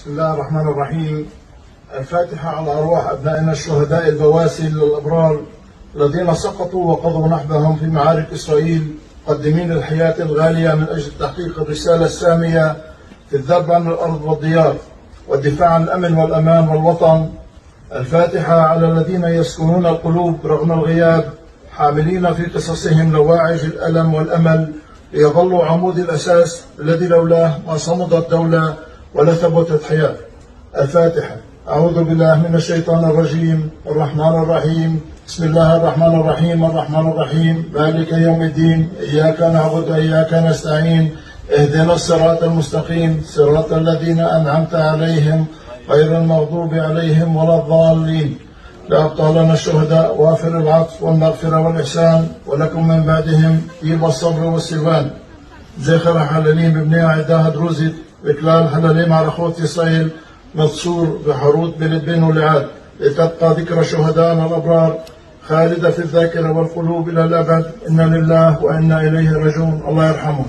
بسم الله الرحمن الرحيم. الفاتحة على أرواح أبنائنا الشهداء البواسل الأبرار الذين سقطوا وقضوا نحبهم في معارك إسرائيل، مقدمين الحياة الغالية من أجل تحقيق الرسالة السامية في الذب عن الأرض والديار والدفاع عن الأمن والأمان والوطن. الفاتحة على الذين يسكنون القلوب رغم الغياب، حاملين في قصصهم لواعج الألم والأمل، ليظلوا عمود الأساس الذي لولاه ما صمدت الدولة ولا ثبتت حياة. الفاتحة. أعوذ بالله من الشيطان الرجيم. الرحمن الرحيم. بسم الله الرحمن الرحيم. الرحمن الرحيم مالك يوم الدين، إياك نعبد وإياك نستعين، اهدنا الصراط المستقيم، صراط الذين أنعمت عليهم غير المغضوب عليهم ولا الضالين. لأبطالنا الشهداء وافر العطف والمغفرة والإحسان، ولكم من بعدهم طيب الصبر والسلوان. زخر حللين ببنية عداها دروزيت بكلال حللين مع أخوة إسرائيل متصور بحروت بلبين ولعاد، لتبقى ذكر شهدائنا الأبرار خالدة في الذاكرة والقلوب إلى الأبد. إنا لله وإنا إليه راجعون. الله يرحمهم.